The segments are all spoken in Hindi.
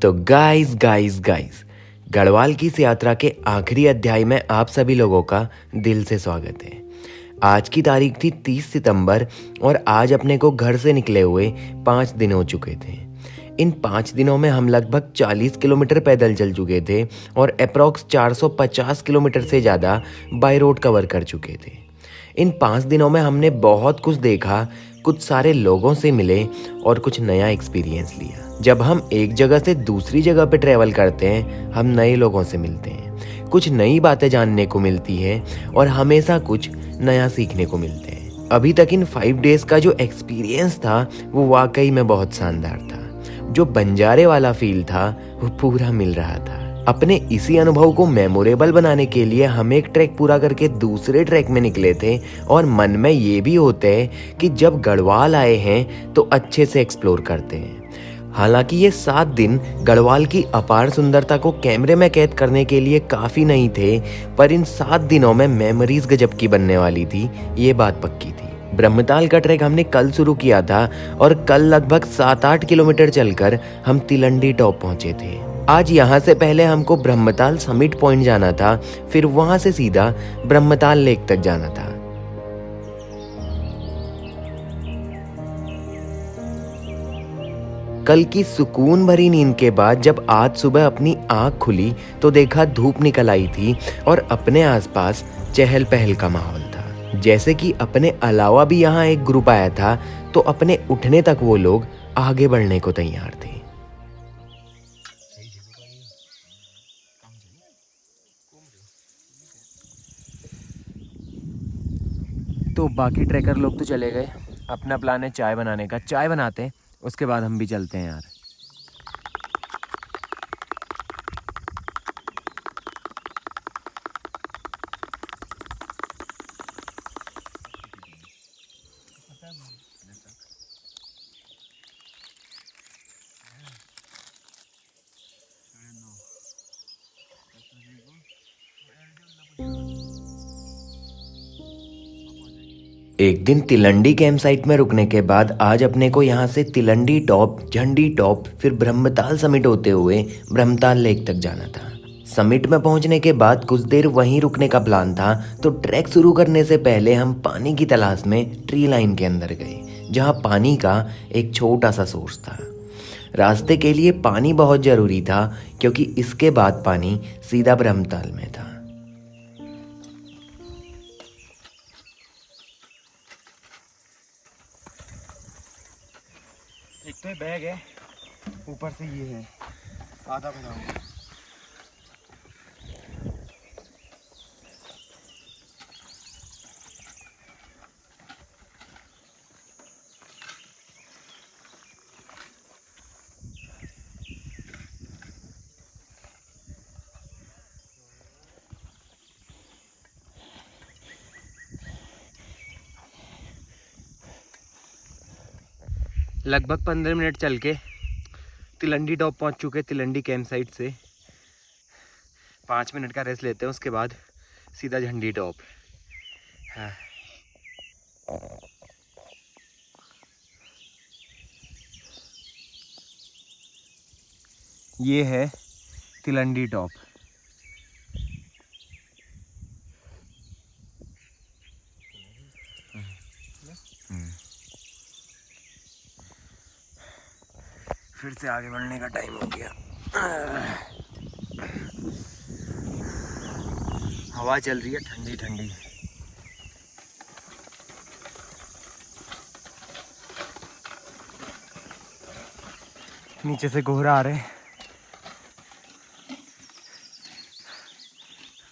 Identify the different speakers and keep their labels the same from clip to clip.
Speaker 1: तो गाइस गाइस गाइस गढ़वाल की इस यात्रा के आखिरी अध्याय में आप सभी लोगों का दिल से स्वागत है। आज की तारीख थी 30 सितंबर और आज अपने को घर से निकले हुए 5 दिन हो चुके थे। इन 5 दिनों में हम लगभग 40 किलोमीटर पैदल चल चुके थे और अप्रॉक्स 450 किलोमीटर से ज़्यादा बाय रोड कवर कर चुके थे। इन 5 दिनों में हमने बहुत कुछ देखा, कुछ सारे लोगों से मिले और कुछ नया एक्सपीरियंस लिया। जब हम एक जगह से दूसरी जगह पे ट्रैवल करते हैं, हम नए लोगों से मिलते हैं, कुछ नई बातें जानने को मिलती है और हमेशा कुछ नया सीखने को मिलते हैं। अभी तक इन 5 डेज का जो एक्सपीरियंस था वो वाकई में बहुत शानदार था। जो बंजारे वाला फील था वो पूरा मिल रहा था। अपने इसी अनुभव को मेमोरेबल बनाने के लिए हम एक ट्रैक पूरा करके दूसरे ट्रैक में निकले थे और मन में ये भी होता है कि जब गढ़वाल आए हैं तो अच्छे से एक्सप्लोर करते हैं। हालांकि ये 7 दिन गढ़वाल की अपार सुंदरता को कैमरे में कैद करने के लिए काफ़ी नहीं थे, पर इन 7 दिनों में मेमोरीज गजब की बनने वाली थी, ये बात पक्की थी। ब्रह्मताल का ट्रैक हमने कल शुरू किया था और कल लगभग 7-8 किलोमीटर चलकर हम तिलंडी टॉप पहुंचे थे। आज यहाँ से पहले हमको ब्रह्मताल समिट पॉइंट जाना था, फिर वहां से सीधा ब्रह्मताल लेक तक जाना था। कल की सुकून भरी नींद के बाद जब आज सुबह अपनी आंख खुली तो देखा धूप निकल आई थी और अपने आसपास चहल पहल का माहौल था। जैसे कि अपने अलावा भी यहाँ एक ग्रुप आया था, तो अपने उठने तक वो लोग आगे बढ़ने को तैयार थे। तो बाकी ट्रैकर लोग तो चले गए, अपना प्लान है चाय बनाने का। चाय बनाते हैं, उसके बाद हम भी चलते हैं यार। एक दिन तिलंडी कैंप साइट में रुकने के बाद आज अपने को यहाँ से तिलंडी टॉप, झंडी टॉप, फिर ब्रह्मताल समिट होते हुए ब्रह्मताल लेक तक जाना था। समिट में पहुंचने के बाद कुछ देर वहीं रुकने का प्लान था, तो ट्रैक शुरू करने से पहले हम पानी की तलाश में ट्री लाइन के अंदर गए, जहाँ पानी का एक छोटा सा सोर्स था। रास्ते के लिए पानी बहुत जरूरी था क्योंकि इसके बाद पानी सीधा ब्रह्मताल में था।
Speaker 2: एक तो बैग है, ऊपर से ये है आधा भरा हुआ।
Speaker 1: लगभग 15 मिनट चल के तिलंडी टॉप पहुंच चुके। तिलंडी कैंप साइट से 5 मिनट का रेस्ट लेते हैं, उसके बाद सीधा झंडी टॉप। हाँ। ये है तिलंडी टॉप। फिर से आगे बढ़ने का टाइम हो गया। हवा चल रही है ठंडी ठंडी। नीचे से कोहरा आ रहे,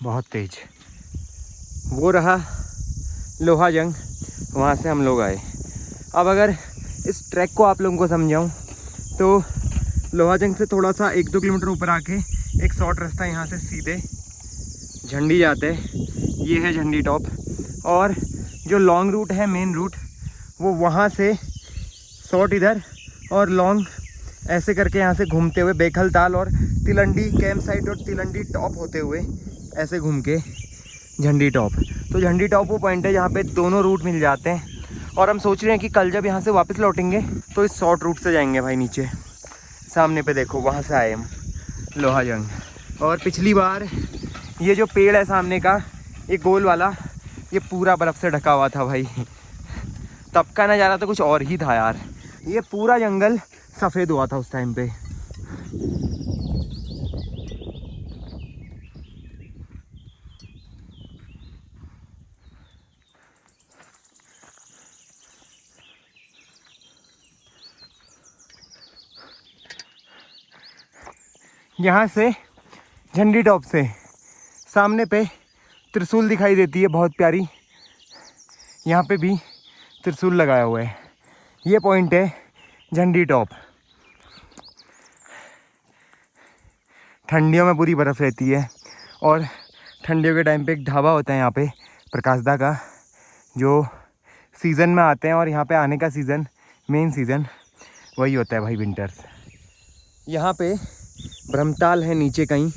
Speaker 1: बहुत तेज। वो रहा लोहा जंग, वहाँ से हम लोग आए। अब अगर इस ट्रैक को आप लोगों को समझाऊं तो लोहा जंग से थोड़ा सा 1-2 किलोमीटर ऊपर आके एक शॉर्ट रास्ता यहाँ से सीधे झंडी जाते हैं। ये है झंडी टॉप। और जो लॉन्ग रूट है, मेन रूट, वो वहाँ से शॉर्ट इधर और लॉन्ग ऐसे करके यहाँ से घूमते हुए बेखलताल और तिलंडी कैंप साइट और तिलंडी टॉप होते हुए ऐसे घूम के झंडी टॉप। तो झंडी टॉप वो पॉइंट है जहाँ पे दोनों रूट मिल जाते हैं और हम सोच रहे हैं कि कल जब यहाँ से वापस लौटेंगे तो इस शॉर्ट रूट से जाएंगे भाई नीचे।
Speaker 2: सामने पे देखो, वहाँ से आए हम लोहाजंग। और पिछली बार ये जो पेड़ है सामने का, ये गोल वाला, ये पूरा बर्फ़ से ढका हुआ था भाई। तब का नज़ारा तो कुछ और ही था यार। ये पूरा जंगल सफ़ेद हुआ था उस टाइम पे। यहाँ से झंडी टॉप से सामने पे त्रिशूल दिखाई देती है बहुत प्यारी। यहाँ पे भी त्रिशूल लगाया हुआ है। ये पॉइंट है झंडी टॉप। ठंडियों में पूरी बर्फ़ रहती है और ठंडियों के टाइम पे एक ढाबा होता है यहाँ पे प्रकाशदा का, जो सीज़न में आते हैं। और यहाँ पे आने का सीज़न, मेन सीज़न वही होता है भाई, विंटर्स। यहाँ पे ब्रह्मताल है नीचे कहीं,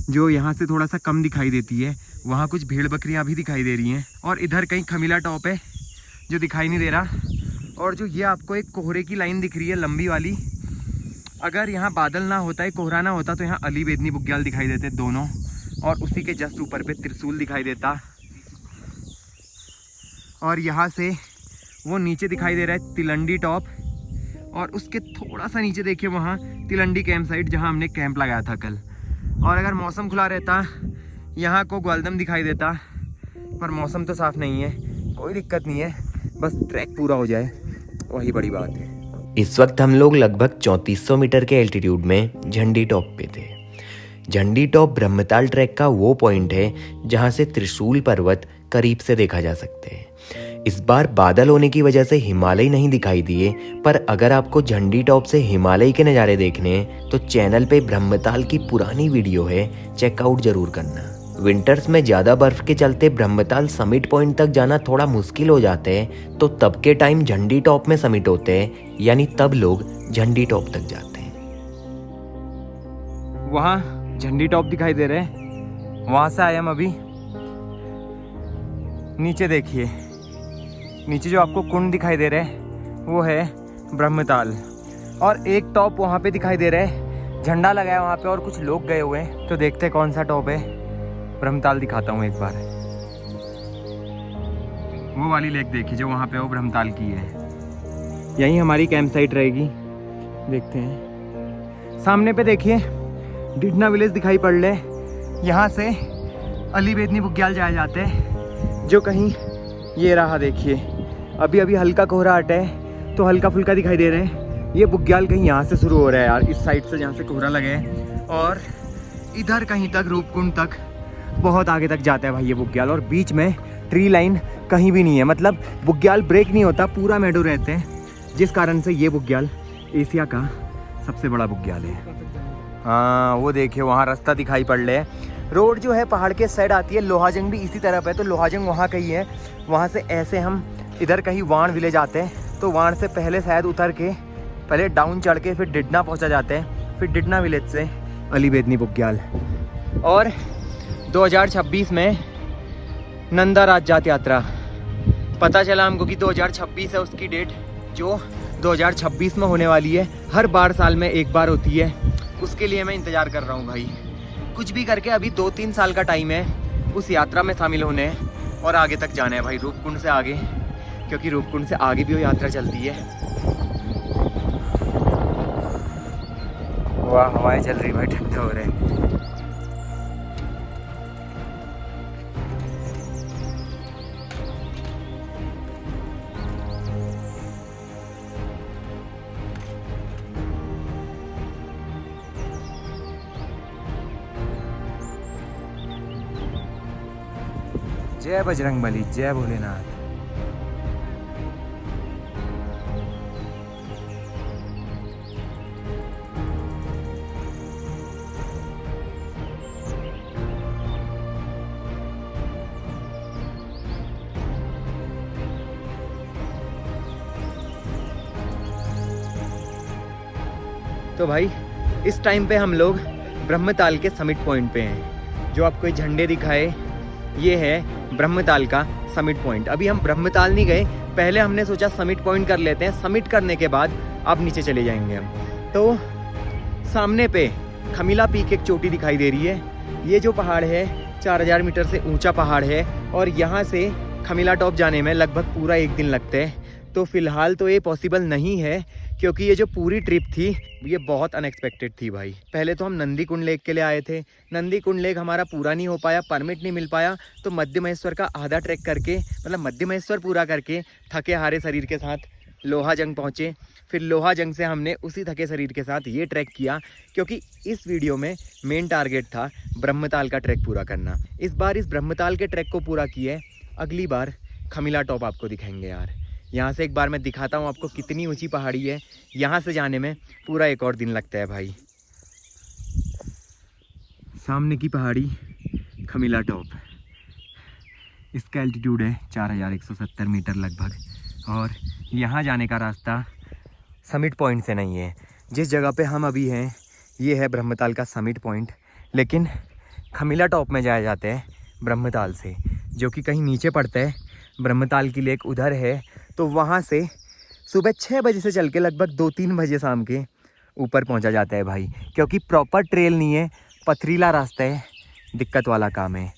Speaker 2: जो यहाँ से थोड़ा सा कम दिखाई देती है। वहाँ कुछ भेड़ बकरियाँ भी दिखाई दे रही हैं। और इधर कहीं खमीला टॉप है जो दिखाई नहीं दे रहा। और जो ये आपको एक कोहरे की लाइन दिख रही है लंबी वाली, अगर यहाँ बादल ना होता है, कोहरा ना होता, तो यहाँ अली बेदनी बुग्याल दिखाई देते दोनों। और उसी के जस्ट ऊपर पे त्रिशूल दिखाई देता। और यहाँ से वो नीचे दिखाई दे रहा है तिलंडी टॉप। और उसके थोड़ा सा नीचे देखिए, वहाँ तिलंडी कैंप साइट, जहाँ हमने कैंप लगाया था कल। और अगर मौसम खुला रहता, यहाँ को ग्वालदम दिखाई देता। पर मौसम तो साफ़ नहीं है, कोई दिक्कत नहीं है, बस ट्रैक पूरा हो जाए, वही बड़ी बात है।
Speaker 1: इस वक्त हम लोग लगभग 3400 मीटर के एल्टीट्यूड में झंडी टॉप पे थे। झंडी टॉप ब्रह्मताल ट्रैक का वो पॉइंट है जहाँ से त्रिशूल पर्वत करीब से देखा जा सकते हैं। इस बार बादल होने की वजह से हिमालय नहीं दिखाई दिए, पर अगर आपको झंडी टॉप से हिमालय के नज़ारे देखने हैं तो चैनल पे ब्रह्मताल की पुरानी वीडियो है, चेकआउट जरूर करना। विंटर्स में ज़्यादा बर्फ़ के चलते ब्रह्मताल समिट पॉइंट तक जाना थोड़ा मुश्किल हो जाते हैं, तो तब के टाइम झंडी टॉप में समिट होते हैं, यानी तब लोग झंडी टॉप तक जाते हैं।
Speaker 2: वहाँ झंडी टॉप दिखाई दे रहे हैं, वहाँ से आए हम अभी। नीचे देखिए, नीचे जो आपको कुंड दिखाई दे रहे हैं वो है ब्रह्मताल। और एक टॉप वहाँ पे दिखाई दे रहा है, झंडा लगाया वहाँ पे और कुछ लोग गए हुए हैं। तो देखते हैं कौन सा टॉप है। ब्रह्मताल दिखाता हूँ एक बार। वो वाली लेक देखिए जो वहाँ पे वो ब्रह्मताल की है। यहीं हमारी कैंप साइट रहेगी। देखते हैं सामने पे, देखिए डिडना विलेज दिखाई पड़ रहा है। यहाँ से अली बेदनी बुग्याल जाए जाते हैं, जो कहीं ये रहा। देखिए अभी अभी हल्का कोहरा हटा है तो हल्का फुल्का दिखाई दे रहे हैं। ये बुग्याल कहीं यहाँ से शुरू हो रहा है यार, इस साइड से जहाँ से कोहरा लगे है। और इधर कहीं तक रूपकुंड तक बहुत आगे तक जाता है भाई ये बुग्याल। और बीच में ट्री लाइन कहीं भी नहीं है, मतलब बुग्याल ब्रेक नहीं होता, पूरा मेडो रहते हैं, जिस कारण से ये बुग्याल एशिया का सबसे बड़ा बुग्याल है। हाँ वो देखिए वहाँ रास्ता दिखाई पड़ रहा है। रोड जो है पहाड़ के साइड आती है। लोहाजंग भी इसी तरफ है, तो लोहाजंग वहाँ कहीं है। वहाँ से ऐसे हम इधर कहीं वाण विलेज आते हैं, तो वाण से पहले शायद उतर के पहले डाउन चढ़ के फिर डिडना पहुँचा जाते हैं, फिर डिडना विलेज से अली बेदनी बुग्याल। और 2026 में नंदा राज जात यात्रा, पता चला हमको कि 2026 है उसकी डेट, जो 2026 में होने वाली है। हर बार साल में एक बार होती है, उसके लिए मैं इंतज़ार कर रहा हूँ भाई। कुछ भी करके अभी 2-3 साल का टाइम है उस यात्रा में शामिल होने और आगे तक जाना है भाई, रूपकुंड से आगे, क्योंकि रूपकुंड से आगे भी वो यात्रा चलती है। वाह हवाएं चल रही भाई, ठंडे हो रहे हैं। जय बजरंगबली, जय भोलेनाथ। तो भाई इस टाइम पे हम लोग ब्रह्मताल के समिट पॉइंट पे हैं। जो आपको ये झंडे दिखाए, ये है ब्रह्मताल का समिट पॉइंट। अभी हम ब्रह्मताल नहीं गए, पहले हमने सोचा समिट पॉइंट कर लेते हैं, समिट करने के बाद अब नीचे चले जाएंगे हम। तो सामने पे खमीला पीक एक चोटी दिखाई दे रही है। ये जो पहाड़ है 4000 मीटर से ऊंचा पहाड़ है और यहाँ से खमीला टॉप जाने में लगभग पूरा एक दिन लगता है। तो फिलहाल तो ये पॉसिबल नहीं है क्योंकि ये जो पूरी ट्रिप थी ये बहुत अनएक्सपेक्टेड थी भाई। पहले तो हम नंदी कुंड लेक के लिए आए थे। नंदी कुंड लेक हमारा पूरा नहीं हो पाया, परमिट नहीं मिल पाया, तो मध्य महेश्वर का आधा ट्रैक करके मतलब मध्य महेश्वर पूरा करके थके हारे शरीर के साथ लोहा जंग पहुँचे। फिर लोहा जंग से हमने उसी थके शरीर के साथ ये ट्रैक किया क्योंकि इस वीडियो में मेन टारगेट था ब्रह्मताल का ट्रैक पूरा करना। इस बार इस ब्रह्मताल के ट्रैक को पूरा किए, अगली बार खमीला टॉप आपको दिखाएंगे यार। यहाँ से एक बार मैं दिखाता हूँ आपको कितनी ऊंची पहाड़ी है। यहाँ से जाने में पूरा एक और दिन लगता है भाई। सामने की पहाड़ी खमीला टॉप, इसका एल्टीट्यूड है 4170 मीटर लगभग और यहाँ जाने का रास्ता समिट पॉइंट से नहीं है। जिस जगह पे हम अभी हैं ये है ब्रह्मताल का समिट पॉइंट, लेकिन खमीला टॉप में जाया जाता है ब्रह्मताल से, जो कि कहीं नीचे पड़ता है। ब्रह्मताल की लेक उधर है, तो वहाँ से सुबह 6 बजे से चल के लगभग 2-3 बजे शाम के ऊपर पहुँचा जाता है भाई, क्योंकि प्रॉपर ट्रेल नहीं है, पथरीला रास्ता है, दिक्कत वाला काम है।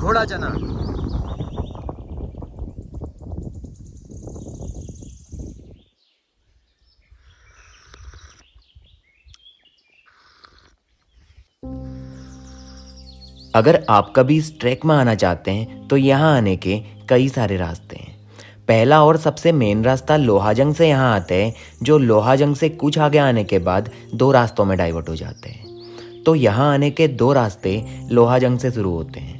Speaker 2: घोड़ा चना
Speaker 1: अगर आप कभी इस ट्रैक में आना चाहते हैं तो यहाँ आने के कई सारे रास्ते हैं। पहला और सबसे मेन रास्ता लोहाजंग से यहाँ आता है, जो लोहाजंग से कुछ आगे आने के बाद 2 रास्तों में डाइवर्ट हो जाते हैं। तो यहाँ आने के 2 रास्ते लोहाजंग से शुरू होते हैं।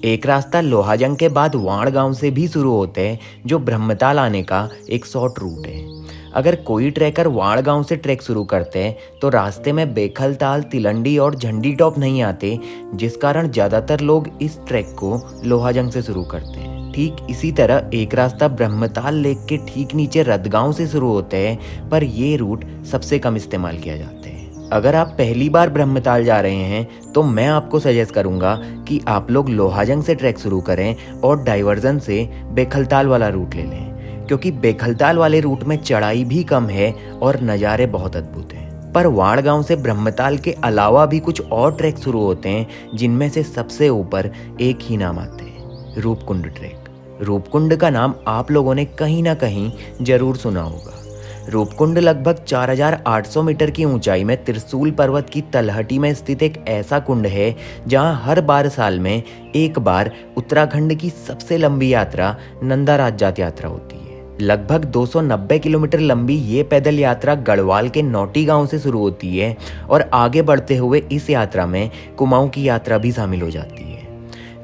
Speaker 1: एक रास्ता लोहाजंग के बाद वाण गांव से भी शुरू होते हैं, जो ब्रह्मताल आने का एक शॉर्ट रूट है। अगर कोई ट्रैकर वाण गांव से ट्रैक शुरू करते हैं तो रास्ते में बेखलताल, तिलंडी और झंडी टॉप नहीं आते, जिस कारण ज़्यादातर लोग इस ट्रैक को लोहाजंग से शुरू करते हैं। ठीक इसी तरह एक रास्ता ब्रह्मताल लेक के ठीक नीचे रतगांव से शुरू होते हैं, पर ये रूट सबसे कम इस्तेमाल किया जाता है। अगर आप पहली बार ब्रह्मताल जा रहे हैं तो मैं आपको सजेस्ट करूंगा कि आप लोग लोहाजंग से ट्रैक शुरू करें और डाइवर्जन से बेखलताल वाला रूट ले लें, क्योंकि बेखलताल वाले रूट में चढ़ाई भी कम है और नज़ारे बहुत अद्भुत हैं। पर वाण गांव से ब्रह्मताल के अलावा भी कुछ और ट्रैक शुरू होते हैं, जिनमें से सबसे ऊपर एक ही नाम आते हैं, रूपकुंड ट्रैक। रूपकुंड का नाम आप लोगों ने कहीं ना कहीं जरूर सुना होगा। रूपकुंड लगभग 4800 मीटर की ऊंचाई में त्रिशूल पर्वत की तलहटी में स्थित एक ऐसा कुंड है जहां हर 12 साल में एक बार उत्तराखंड की सबसे लंबी यात्रा नंदा राजजात यात्रा होती है। लगभग 290 किलोमीटर लंबी ये पैदल यात्रा गढ़वाल के नौटी गांव से शुरू होती है और आगे बढ़ते हुए इस यात्रा में कुमाऊं की यात्रा भी शामिल हो जाती है।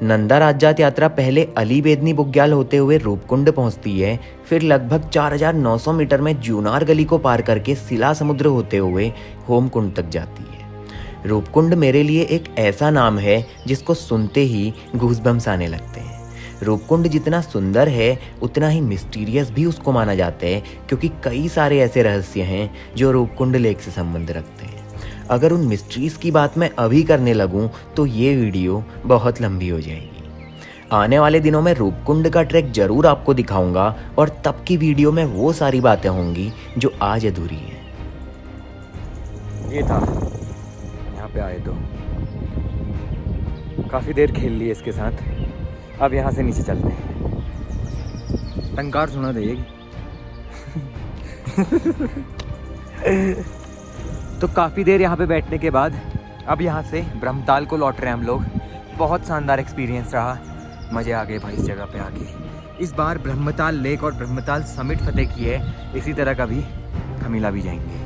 Speaker 1: नंदा राजजात यात्रा पहले अली बेदनी बुग्याल होते हुए रूपकुंड पहुंचती है, फिर लगभग 4900 मीटर में जूनार गली को पार करके सिला समुद्र होते हुए होमकुंड तक जाती है। रूपकुंड मेरे लिए एक ऐसा नाम है जिसको सुनते ही गूज़बम्स आने लगते हैं। रूपकुंड जितना सुंदर है उतना ही मिस्टीरियस भी उसको माना जाता है, क्योंकि कई सारे ऐसे रहस्य हैं जो रूपकुंड लेक से संबंध रखते हैं। अगर उन मिस्ट्रीज की बात मैं अभी करने लगूं तो ये वीडियो बहुत लंबी हो जाएगी। आने वाले दिनों में रूपकुंड का ट्रैक जरूर आपको दिखाऊंगा और तब की वीडियो में वो सारी बातें होंगी जो आज अधूरी हैं।
Speaker 2: ये था, यहाँ पे आए तो काफ़ी देर खेल ली इसके साथ। अब यहाँ से नीचे चलते हैं। टंकार सुना देगी। तो काफ़ी देर यहाँ पे बैठने के बाद अब यहाँ से ब्रह्मताल को लौट रहे हैं हम लोग। बहुत शानदार एक्सपीरियंस रहा, मज़े आ गए भाई इस जगह पे आके। इस बार ब्रह्मताल लेक और ब्रह्मताल समिट फतेह की है, इसी तरह कभी खमीला भी जाएंगे।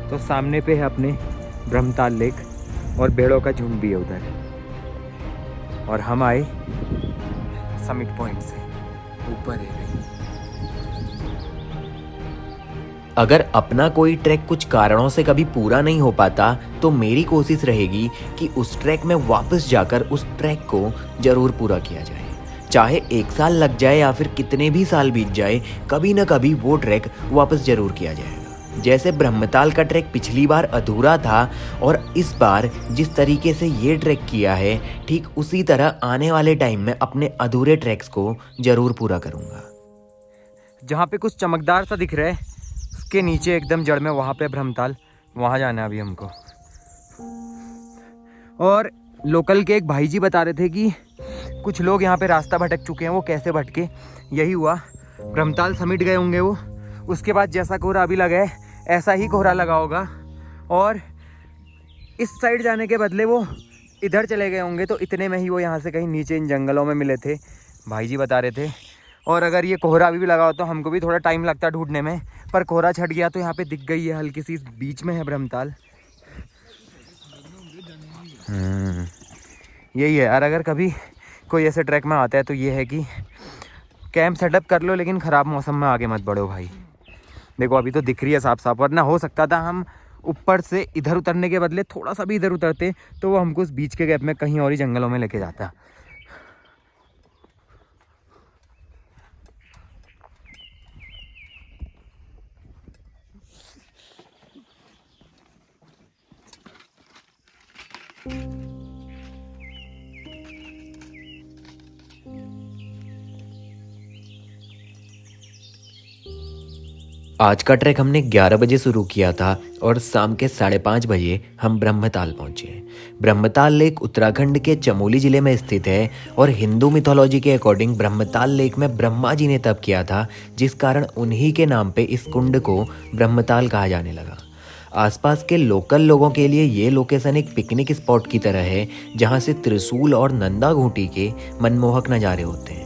Speaker 2: तो तो सामने पे है अपने ब्रह्मताल लेक और भेड़ों का झुंड भी है उधर। और हम आए समिट पॉइंट से, ऊपर है कहीं।
Speaker 1: अगर अपना कोई ट्रैक कुछ कारणों से कभी पूरा नहीं हो पाता तो मेरी कोशिश रहेगी कि उस ट्रैक में वापस जाकर उस ट्रैक को जरूर पूरा किया जाए। चाहे 1 साल लग जाए या फिर कितने भी साल बीत जाए, कभी ना कभी वो ट्रैक वापस जरूर किया जाएगा। जैसे ब्रह्मताल का ट्रैक पिछली बार अधूरा था और इस बार जिस तरीके से ये ट्रैक किया है, ठीक उसी तरह आने वाले टाइम में अपने अधूरे ट्रैक्स को जरूर पूरा करूँगा।
Speaker 2: जहाँ पे कुछ चमकदार सा दिख रहा है उसके नीचे एकदम जड़ में, वहाँ पे ब्रह्मताल, वहाँ जाना है अभी हमको। और लोकल के एक भाई जी बता रहे थे कि कुछ लोग यहाँ पे रास्ता भटक चुके हैं। वो कैसे भटके, यही हुआ, ब्रह्मताल समिट गए होंगे वो, उसके बाद जैसा कोहरा अभी लगा है ऐसा ही कोहरा लगा होगा और इस साइड जाने के बदले वो इधर चले गए होंगे। तो इतने में ही वो यहाँ से कहीं नीचे इन जंगलों में मिले थे, भाई जी बता रहे थे। और अगर ये कोहरा अभी भी लगा हो तो हमको भी थोड़ा टाइम लगता ढूंढने में, पर कोहरा छट गया तो यहाँ पे दिख गई है हल्की सी, बीच में है ब्रह्मताल। यही है। और अगर कभी कोई ऐसे ट्रैक में आता है तो ये है कि कैंप सेटअप कर लो, लेकिन ख़राब मौसम में आगे मत बढ़ो भाई। देखो अभी तो दिख रही है साफ साफ, वरना हो सकता था हम ऊपर से इधर उतरने के बदले थोड़ा सा भी इधर उतरते तो वो हमको उस बीच के गैप में कहीं और ही जंगलों में लेके जाता।
Speaker 1: आज का ट्रैक हमने 11 बजे शुरू किया था और शाम के 5:30 बजे हम ब्रह्मताल पहुंचे। ब्रह्मताल लेक उत्तराखंड के चमोली जिले में स्थित है और हिंदू मिथोलॉजी के अकॉर्डिंग ब्रह्मताल लेक में ब्रह्मा जी ने तप किया था, जिस कारण उन्हीं के नाम पे इस कुंड को ब्रह्मताल कहा जाने लगा। आसपास के लोकल लोगों के लिए ये लोकेशन एक पिकनिक स्पॉट की तरह है, जहाँ से त्रिशूल और नंदा घूंटी के मनमोहक नज़ारे होते हैं।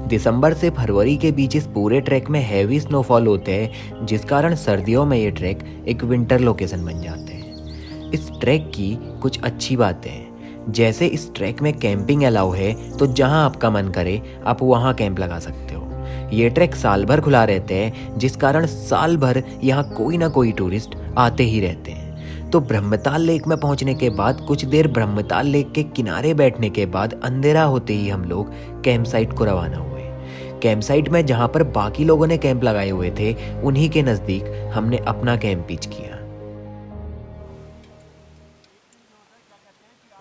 Speaker 1: दिसंबर से फरवरी के बीच इस पूरे ट्रैक में हैवी स्नोफॉल होते हैं, जिस कारण सर्दियों में ये ट्रैक एक विंटर लोकेशन बन जाते हैं। इस ट्रैक की कुछ अच्छी बातें हैं, जैसे इस ट्रैक में कैंपिंग अलाउ है, तो जहां आपका मन करे आप वहां कैंप लगा सकते हो। ये ट्रैक साल भर खुला रहते हैं, जिस कारण साल भर यहाँ कोई ना कोई टूरिस्ट आते ही रहते हैं। तो ब्रह्मताल लेक में पहुंचने के बाद कुछ देर ब्रह्मताल लेक के किनारे बैठने के बाद अंधेरा होते ही हम लोग कैंप साइट को रवाना हुए। कैंप साइट में जहां पर बाकी लोगों ने कैंप लगाए हुए थे, उन्हीं के नजदीक हमने अपना कैंप पिच किया।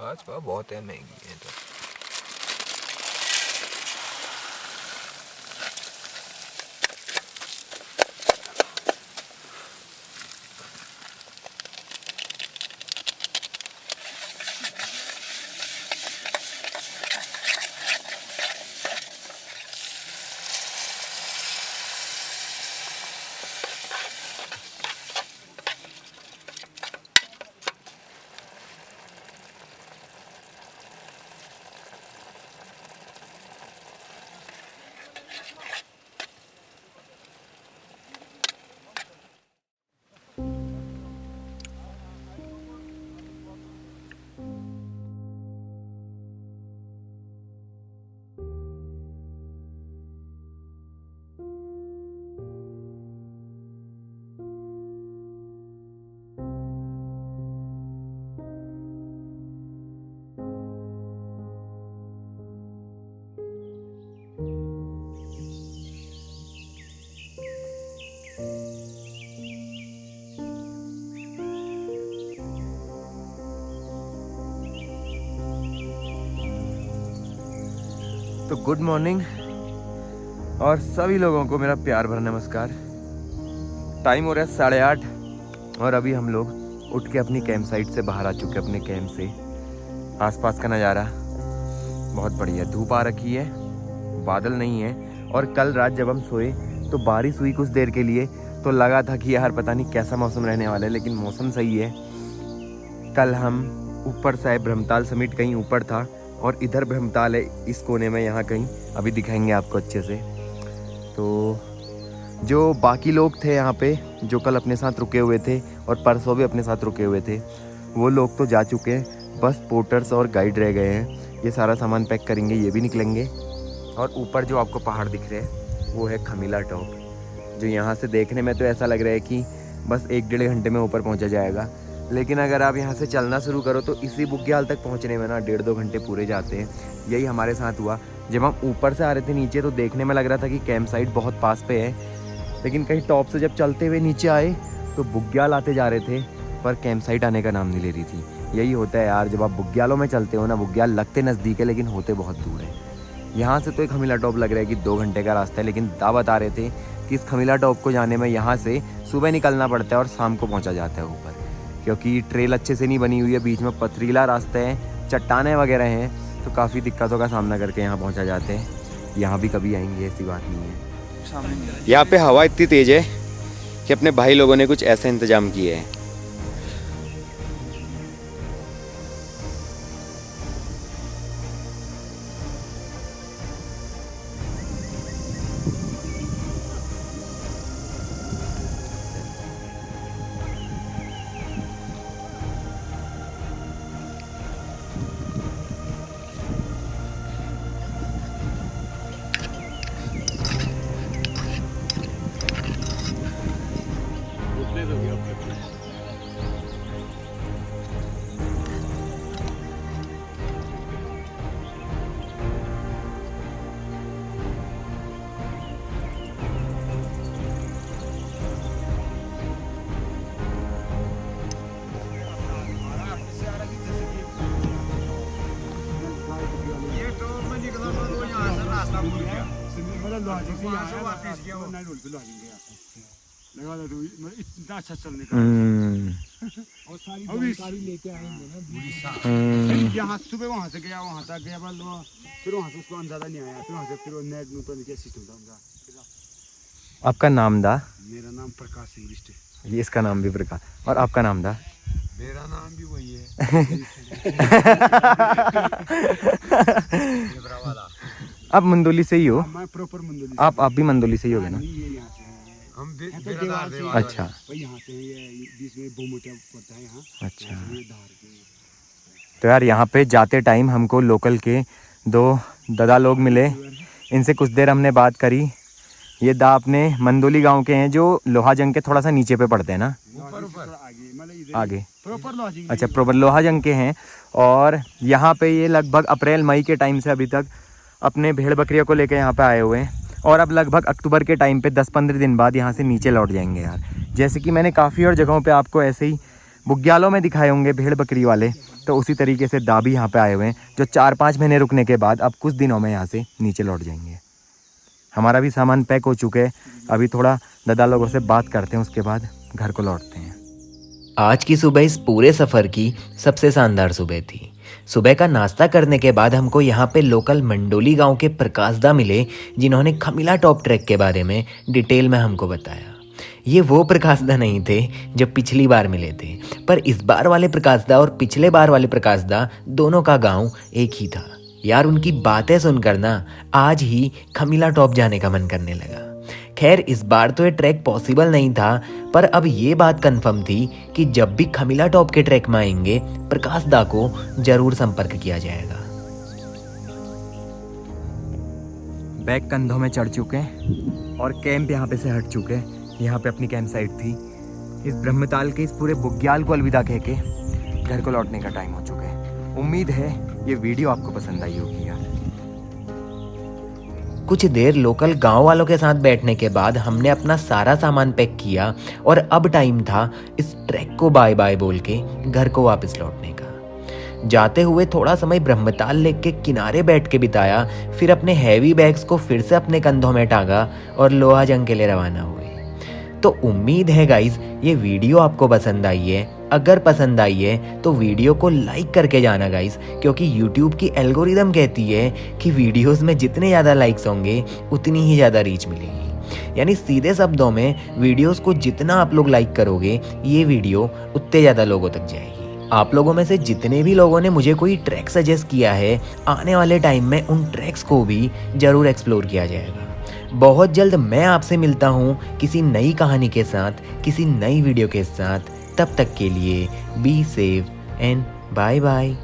Speaker 3: आज बहुत है, महंगी है तो।
Speaker 2: तो गुड मॉर्निंग और सभी लोगों को मेरा प्यार भरा नमस्कार। टाइम हो रहा है 8:30 और अभी हम लोग उठ के अपनी कैंप साइट से बाहर आ चुके हैं, अपने कैंप से। आसपास का नज़ारा बहुत बढ़िया, धूप आ रखी है, बादल नहीं है। और कल रात जब हम सोए तो बारिश हुई कुछ देर के लिए, तो लगा था कि यार पता नहीं कैसा मौसम रहने वाला है, लेकिन मौसम सही है। कल हम ऊपर से आए, ब्रह्मताल समिट कहीं ऊपर था और इधर ब्रह्मताल है इस कोने में, यहाँ कहीं अभी दिखाएंगे आपको अच्छे से। तो
Speaker 1: जो बाकी लोग थे यहाँ पे जो कल अपने साथ रुके हुए थे और परसों भी अपने साथ रुके हुए थे, वो लोग तो जा चुके हैं, बस पोर्टर्स और गाइड रह गए हैं। ये सारा सामान पैक करेंगे, ये भी निकलेंगे। और ऊपर जो आपको पहाड़ दिख रहे हैं वो है खमीला टॉप, जो यहाँ से देखने में तो ऐसा लग रहा है कि बस 1-1.5 घंटे में ऊपर पहुँचा जाएगा, लेकिन अगर आप यहाँ से चलना शुरू करो तो इसी बुग्याल तक पहुँचने में ना 1.5-2 घंटे पूरे जाते हैं। यही हमारे साथ हुआ। जब हम ऊपर से आ रहे थे नीचे तो देखने में लग रहा था कि कैंप साइट बहुत पास पे है, लेकिन कहीं टॉप से जब चलते हुए नीचे आए तो बुग्याल आते जा रहे थे, पर कैंप साइट आने का नाम नहीं ले रही थी। यही होता है यार, जब आप बुग्यालों में चलते हो ना, बुग्याल लगते नज़दीक है लेकिन होते बहुत दूर है। यहाँ से तो एक खमीला टॉप लग रहा है कि 2 घंटे का रास्ता है, लेकिन दा बता रहे थे कि इस खमीला टॉप को जाने में यहाँ से सुबह निकलना पड़ता है और शाम को पहुँचा जाता है ऊपर, क्योंकि ट्रेल अच्छे से नहीं बनी हुई है, बीच में पथरीला रास्ता है, चट्टानें वगैरह हैं, तो काफ़ी दिक्कतों का सामना करके यहाँ पहुँचा जाते हैं। यहाँ भी कभी आएंगे, ऐसी बात नहीं है। यहाँ पे हवा इतनी तेज़ है कि अपने भाई लोगों ने कुछ ऐसे इंतजाम किए हैं।
Speaker 4: इतना अच्छा चलने का और सारी जानकारी लेके आएंगे ना। यहाँ सुबह वहाँ से गया, वहाँ तक गया, फिर वहाँ से उसको अंदाजा नहीं आया, फिर वहाँ से फिर नेट नूतन क्या सिस्टम था उनका।
Speaker 1: आपका नाम दा?
Speaker 4: मेरा नाम प्रकाश सिंह बिष्ट है।
Speaker 1: ये इसका नाम भी प्रकाश, और आपका नाम दा?
Speaker 3: मेरा नाम भी वही है।
Speaker 1: आप मंदोली से ही हो?
Speaker 4: मैं प्रॉपर मंदोली।
Speaker 1: आप भी मंदोली से ही हो गए ना?
Speaker 4: ये यहाँ से है।
Speaker 3: हम
Speaker 4: देवाल से।
Speaker 1: अच्छा,
Speaker 4: यहाँ से ये बीच में बोमोटिया पड़ता है यहाँ।
Speaker 1: अच्छा।
Speaker 4: ये धार के।
Speaker 1: तो यार यहाँ पे जाते टाइम हमको लोकल के 2 दादा लोग मिले, इनसे कुछ देर हमने बात करी। ये दा अपने मंदोली गांव के हैं, जो लोहा जंग के थोड़ा सा नीचे पे पड़ते हैं ना, आगे। अच्छा, प्रॉपर लोहा जंग के हैं। और यहाँ पे ये लगभग अप्रैल मई के टाइम से अभी तक अपने भेड़ बकरियों को लेकर यहाँ पे आए हुए हैं, और अब लगभग अक्टूबर के टाइम पे 10-15 दिन बाद यहाँ से नीचे लौट जाएंगे यार। जैसे कि मैंने काफ़ी और जगहों पे आपको ऐसे ही बुग्यालों में दिखाए होंगे भेड़ बकरी वाले, तो उसी तरीके से दा भी यहाँ पे आए हुए हैं, जो 4-5 महीने रुकने के बाद अब कुछ दिनों में यहाँ से नीचे लौट जाएंगे। हमारा भी सामान पैक हो चुके हैं, अभी थोड़ा दादा लोगों से बात करते हैं, उसके बाद घर को लौटते हैं। आज की सुबह इस पूरे सफ़र की सबसे शानदार सुबह थी। सुबह का नाश्ता करने के बाद हमको यहाँ पे लोकल मंडोली गांव के प्रकाश दा मिले, जिन्होंने खमीला टॉप ट्रैक के बारे में डिटेल में हमको बताया। ये वो प्रकाश दा नहीं थे जो पिछली बार मिले थे, पर इस बार वाले प्रकाश दा और पिछले बार वाले प्रकाश दा दोनों का गांव एक ही था। यार उनकी बातें सुनकर ना आज ही खमीला टॉप जाने का मन करने लगा। खैर इस बार तो ये ट्रैक पॉसिबल नहीं था, पर अब ये बात कंफर्म थी कि जब भी खमीला टॉप के ट्रैक में आएंगे प्रकाश दा को जरूर संपर्क किया जाएगा। बैग कंधों में चढ़ चुके हैं और कैंप यहाँ पे से हट चुके हैं। यहाँ पे अपनी कैंप साइट थी। इस ब्रह्मताल के इस पूरे बुग्याल को अलविदा कह के घर को लौटने का टाइम हो चुका है। उम्मीद है ये वीडियो आपको पसंद आई होगी यार। कुछ देर लोकल गांव वालों के साथ बैठने के बाद हमने अपना सारा सामान पैक किया और अब टाइम था इस ट्रैक को बाय बाय बोल के घर को वापस लौटने का। जाते हुए थोड़ा समय ब्रह्मताल लेक के किनारे बैठ के बिताया, फिर अपने हैवी बैग्स को फिर से अपने कंधों में टांगा और लोहा जंग के लिए रवाना हुए। तो उम्मीद है गाइज ये वीडियो आपको पसंद आई है। अगर पसंद आई है तो वीडियो को लाइक करके जाना गाइज, क्योंकि YouTube की एल्गोरिदम कहती है कि वीडियोस में जितने ज़्यादा लाइक्स होंगे उतनी ही ज़्यादा रीच मिलेगी। यानी सीधे शब्दों में वीडियोस को जितना आप लोग लाइक करोगे ये वीडियो उतने ज़्यादा लोगों तक जाएगी। आप लोगों में से जितने भी लोगों ने मुझे कोई ट्रैक सजेस्ट किया है, आने वाले टाइम में उन ट्रैक्स को भी ज़रूर एक्सप्लोर किया जाएगा। बहुत जल्द मैं आपसे मिलता हूँ किसी नई कहानी के साथ, किसी नई वीडियो के साथ। तब तक के लिए be safe and bye bye.